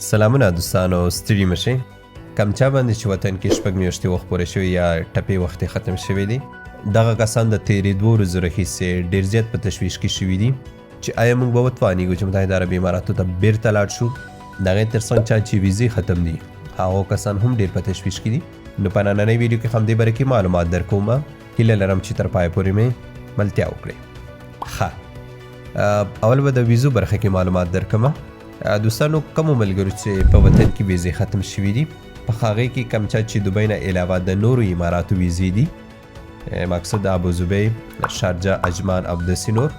سلامونه دوستانو، ستړي مشئ. کم چا باندې چې وطن کې شپږ میاشتې وخت پوره شوی یا ټپې وخت ختم شوی دی، دغه کسان د تېرې 2 ورځو راهیسې ډېر زیات په تشویش کې شوي دي چې آیا موږ به وتوانیږو چې متحده عربي اماراتو ته بیرته لاړ شو. د هغې تر څنګ چا چې ویزې ختم دي هغو کسان هم ډېر په تشویش کې دي. نو په نننۍ ویډیو کې همدې باره کې معلومات درکوم. هیله لرم چې تر پایه پورې مې ملتیا وکړئ. ښه، اول به د ویزو برخه کې معلومات درکوم. دوستانو، کومو ملګرو چې په وطن کې ویزې ختم شوي دي، په هغې کې کم چا چې دوبۍ نه علاوه د نورو اماراتو ویزې دي، مقصد ابوظبي، شارجه، عجمان او داسې نور،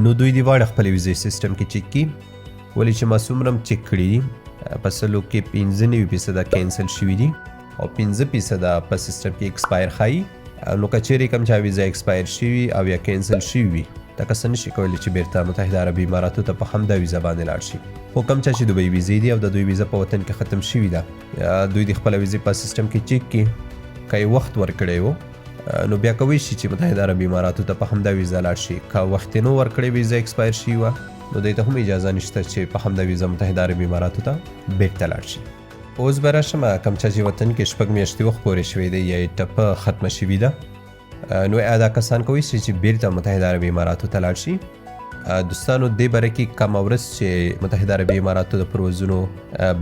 نو دوی دې واړه خپل ویزې سیستم کې چک کړي. ولې چې ما څومره هم چک کړي دي، په سلو کې 95% کینسل شوي دي او 5% په سیستم کې ایکسپایر ښایي. نو که چیرې کوم چا ویزه ایکسپایر شوي او یا کینسل شوي وي، دا کسان نشي کولی چې بیرته متحده عربي اماراتو ته په همدا ویزه باندې لاړ شي. خو کوم چا چې دوبۍ ویزې دي او د دوی ویزه په وطن کې ختم شوي ده، دوی د خپله ویزې په سیستم کې چک کړي. که یې وخت ورکړی و نو بیا کولی شي چې متحده عربي اماراتو ته په همدا ویزه لاړ شي. که وخت یې نو ورکړی، ویزه ایکسپایر شوي وه، نو دوی ته هم اجازه نشته چې په همدا ویزه متحده عربي اماراتو ته بیرته لاړ شي. اوس به راشم، کوم چا چې وطن کې شپږ میاشتې وخت پورې شوی دی یا یې ټپه ختمه شوي ده، نو دا کسان کولی شي چې بیرته متحده عربي اماراتو ته لاړ شي. دوستانو، دې باره کې کومه ورځ چې متحده عربي اماراتو د پروازونو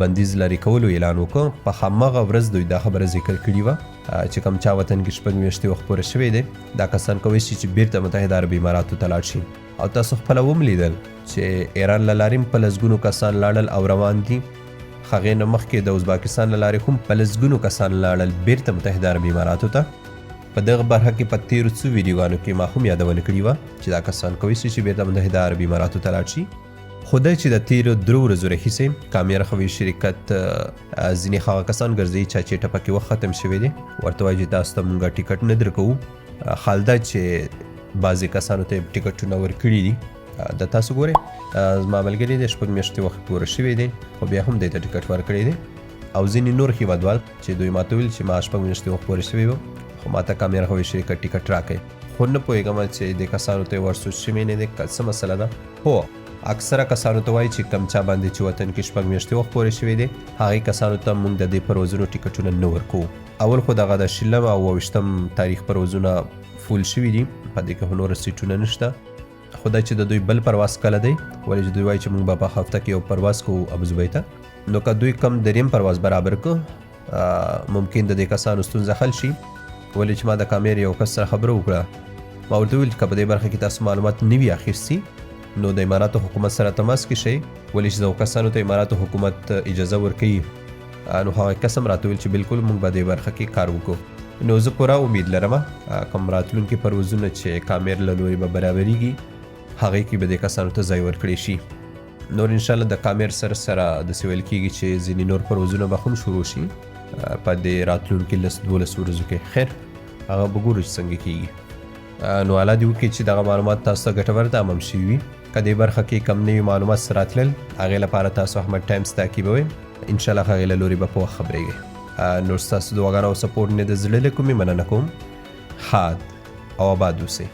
بندیز لرې کولو اعلان وکړ، په همغه ورځ دوی دا خبره ذکر کړې وه چې کوم چا وطن کې شپږ میاشتې وخت پوره شوی دی، دا کسان کولی شي چې بیرته متحده عربي اماراتو ته لاړ شي. او تاسو خپله وملیدل چې ایران له لارې هم په لسګونو کسان لاړل او روان دي. هغې نه مخکې د ازبکستان له لارې هم په لسګونو کسان لاړل بیرته متحده عربي اماراتو ته. په دغه برخه کې په تېرو څو ویډیوګانو کې ما هم یادونه کړې وه چې دا کسان کولی شي چې بیرته متحده عربي اماراتو ته لاړ شي. خو دا چې د تېرو 3 ورځو راهیسې کامیره خوي شرکت ځینې هغه کسان ګرځوي چا چې ټپه کې وخت ختم شوی دی، ورته وایي چې تاسو ته مونږ ټیکټ نه درکوو. حال دا چې بعضې کسانو ته ټیکټونه ورکړي دي. د تاسو ګورئ، زما ملګري د شپږ میاشتې وخت پوره شوی دی، خو بیا هم دی ته ټیکټ ورکړی دی. او ځینې نور هېوادوال چې دوی ماته ویل چې ما شپږ میاشتې وخت پوره شوی وم، خو ما ته کامیره خوي شرکت ټیکټ راکړی. خو نه پوهېږم چې د کسانو ته یې ورسوچ شوی نه دی، که څه مسله ده. هو، اکثره کسانو ته وایي چې کم چا باندې چې وطن کې شپږ میاشتې وخت پورې شوی دی، هغې کسانو ته موږ د دې پروازونو ټیکټونه نه ورکوو. اول خو دغه د 20 او 28 تاریخ پروازونه فول شوي دي، په دې کې خو نور سیټونه نشته. خو دا چې د دوی بل پرواز کله دی، ولې چې دوی وایي چې موږ به په هفته کې یو پرواز کوو ابوظبي ته. نو که دوی کم دریم پرواز برابر کړو، ممکن د دې کسانو ستونزه حل شي. ولې چې ما د کامیرې یو کس سره خبره وکړه، ما ورته وویل که په دې برخه کې تاسو معلومات نه وي اخیستي، نو د اماراتو حکومت سره تماس کې شئ. ولې چې دغو کسانو ته اماراتو حکومت اجازه ورکوي. نو هغه کس هم راته ویل چې بالکل موږ به دې برخه کې کار وکړو. نو زه پوره امید لرم کوم راتلونکي پروازونه چې کامیر له لورې به برابرېږي، هغې کې به دې کسانو ته ځای ورکړی شي. نور انشاءالله د کامیر سره داسې ویل کېږي چې ځینې نور پروازونه به هم شروع شي په دې راتلونکي 10-12 ورځو کې. خیر، هغه به ګورو چې څنګه کېږي. نو الله دې وکړي چې دغه معلومات تاسو ته ګټور تمام شوي وي. که دې برخه کې کم نوي معلومات سره راتلل، هغې لپاره تاسو احمد ټایمز تعقیبوئ. انشاءالله هغې له لورې به په وخت خبرېږئ. نور ستاسو دعاګانو او سپورټ نه د زړه له کومې مننه کوم. ښاد او آباد اوسئ.